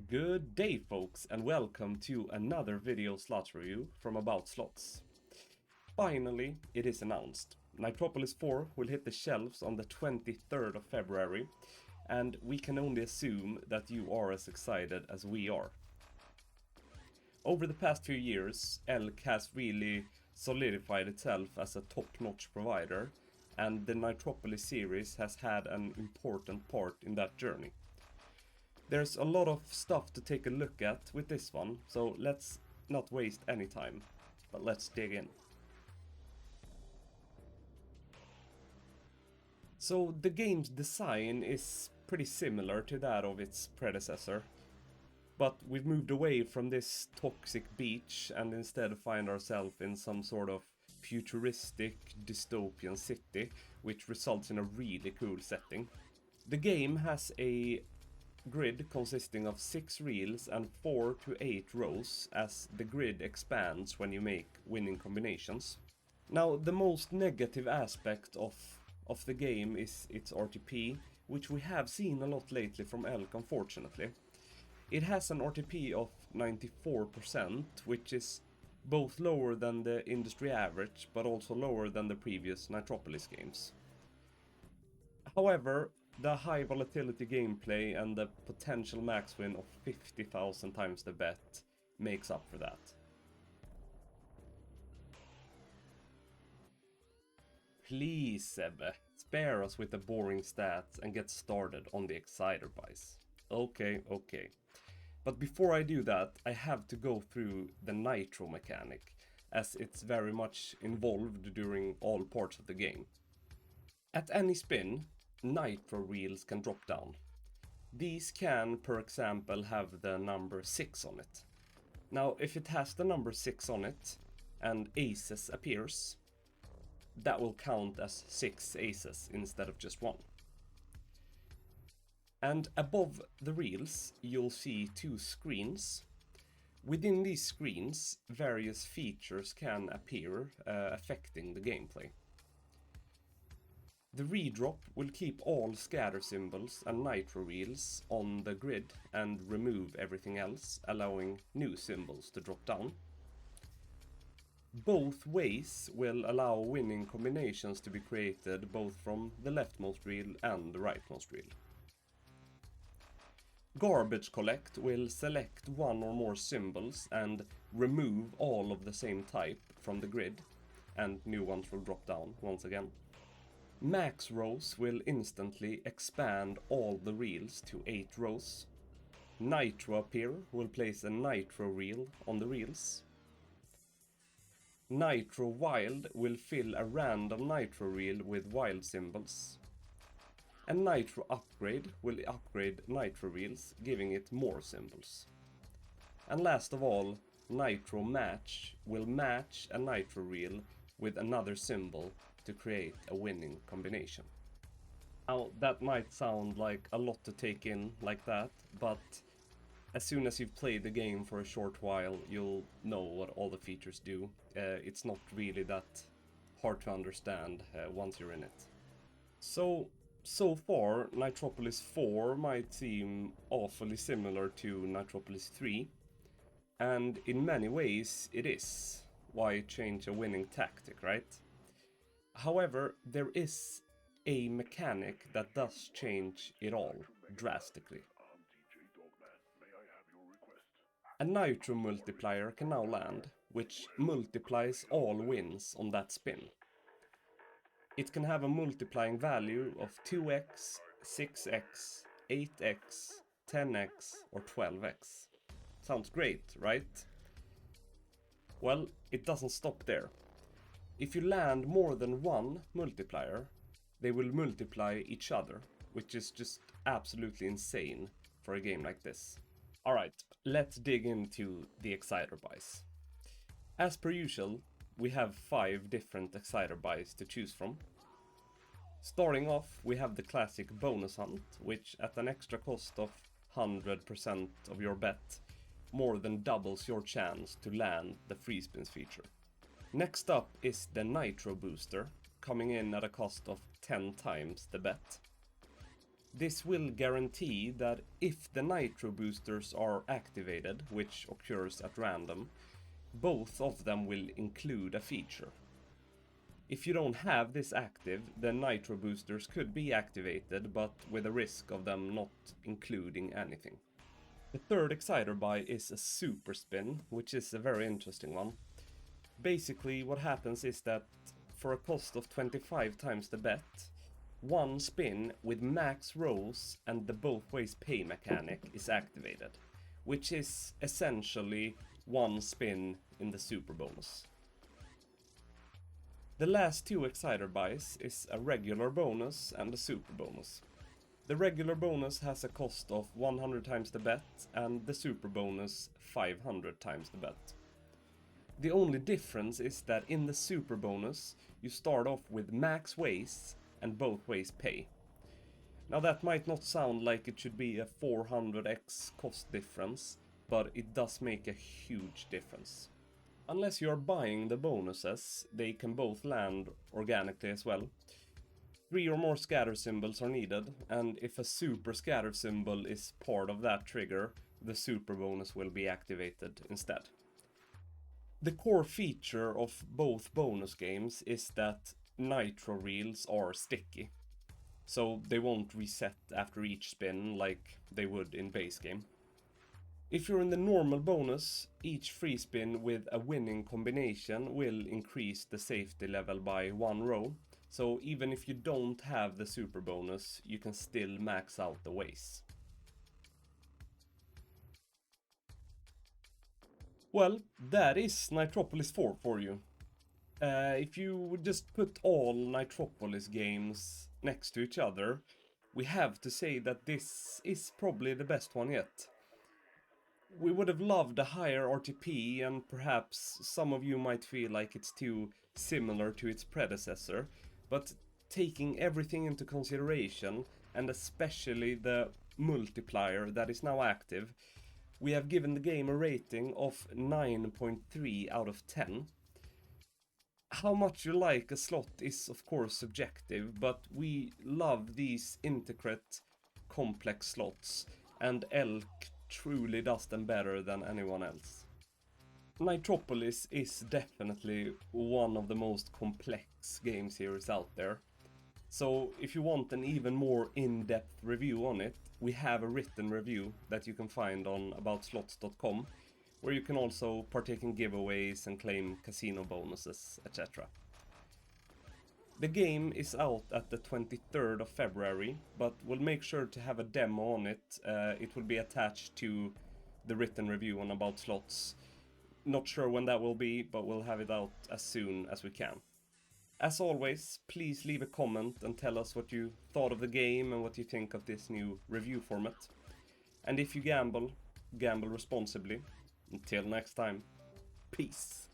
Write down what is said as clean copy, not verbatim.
Good day folks and welcome to another video slots review from AboutSlots. Finally, it is announced. NITROPOLIS 4 will hit the shelves on the 23rd of February and we can only assume that you are as excited as we are. Over the past few years, ELK has really solidified itself as a top-notch provider and the NITROPOLIS series has had an important part in that journey. There's a lot of stuff to take a look at with this one, so let's not waste any time, but let's dig in. So the game's design is pretty similar to that of its predecessor, but we've moved away from this toxic beach and instead find ourselves in some sort of futuristic dystopian city, which results in a really cool setting. The game has a grid consisting of 6 reels and 4 to 8 rows as the grid expands when you make winning combinations. Now the most negative aspect of the game is its RTP, which we have seen a lot lately from ELK unfortunately. It has an RTP of 94%, which is both lower than the industry average but also lower than the previous NITROPOLIS games. However, the high volatility gameplay and the potential max win of 50,000 times the bet makes up for that. Please SEBBE, spare us with the boring stats and get started on the exciter buys. Okay. But before I do that, I have to go through the nitro mechanic, as it's very much involved during all parts of the game. At any spin, nitro reels can drop down. These can, per example, have the number 6 on it. Now, if it has the number 6 on it and aces appears, that will count as 6 aces instead of just 1. And above the reels, you'll see 2 screens. Within these screens, various features can appear, affecting the gameplay. The redrop will keep all scatter symbols and nitro reels on the grid and remove everything else, allowing new symbols to drop down. Both ways will allow winning combinations to be created both from the leftmost reel and the rightmost reel. Garbage collect will select one or more symbols and remove all of the same type from the grid, and new ones will drop down once again. Max rows will instantly expand all the reels to 8 rows. Nitro appear will place a nitro reel on the reels. Nitro wild will fill a random nitro reel with wild symbols. And nitro upgrade will upgrade nitro reels, giving it more symbols. And last of all, nitro match will match a nitro reel with another symbol to create a winning combination. Now that might sound like a lot to take in like that, but as soon as you've played the game for a short while, you'll know what all the features do. It's not really that hard to understand once you're in it. So far, NITROPOLIS 4 might seem awfully similar to NITROPOLIS 3, and in many ways it is. Why change a winning tactic, right? However, there is a mechanic that does change it all drastically. A nitro multiplier can now land, which multiplies all wins on that spin. It can have a multiplying value of 2x, 6x, 8x, 10x or 12x. Sounds great, right? Well, it doesn't stop there. If you land more than one multiplier, they will multiply each other, which is just absolutely insane for a game like this. Alright, let's dig into the exciter buys. As per usual, we have 5 different exciter buys to choose from. Starting off, we have the classic bonus hunt, which at an extra cost of 100% of your bet, more than doubles your chance to land the free spins feature. Next up is the Nitro Booster, coming in at a cost of 10 times the bet. This will guarantee that if the nitro boosters are activated, which occurs at random, both of them will include a feature. If you don't have this active, then nitro boosters could be activated, but with a risk of them not including anything. The third exciter buy is a super spin, which is a very interesting one. Basically what happens is that for a cost of 25 times the bet, one spin with max rolls and the both ways pay mechanic is activated, which is essentially one spin in the super bonus. The last two exciter buys is a regular bonus and a super bonus. The regular bonus has a cost of 100 times the bet and the super bonus 500 times the bet. The only difference is that in the super bonus you start off with max ways and both ways pay. Now that might not sound like it should be a 400x cost difference, but it does make a huge difference. Unless you are buying the bonuses, they can both land organically as well. 3 or more scatter symbols are needed, and if a super scatter symbol is part of that trigger, the super bonus will be activated instead. The core feature of both bonus games is that nitro reels are sticky, so they won't reset after each spin like they would in base game. If you're in the normal bonus, each free spin with a winning combination will increase the safety level by 1 row, so even if you don't have the super bonus, you can still max out the ways. Well, that is NITROPOLIS 4 for you. If you would just put all NITROPOLIS games next to each other, we have to say that this is probably the best one yet. We would have loved a higher RTP, and perhaps some of you might feel like it's too similar to its predecessor, but taking everything into consideration, and especially the multiplier that is now active, we have given the game a rating of 9.3 out of 10. How much you like a slot is of course subjective, but we love these intricate, complex slots, and ELK truly does them better than anyone else. NITROPOLIS is definitely one of the most complex game series out there. So if you want an even more in-depth review on it, we have a written review that you can find on AboutSlots.com, where you can also partake in giveaways and claim casino bonuses, etc. The game is out at the 23rd of February, but we'll make sure to have a demo on it. It will be attached to the written review on AboutSlots. Not sure when that will be, but we'll have it out as soon as we can. As always, please leave a comment and tell us what you thought of the game and what you think of this new review format. And if you gamble, gamble responsibly. Until next time, peace.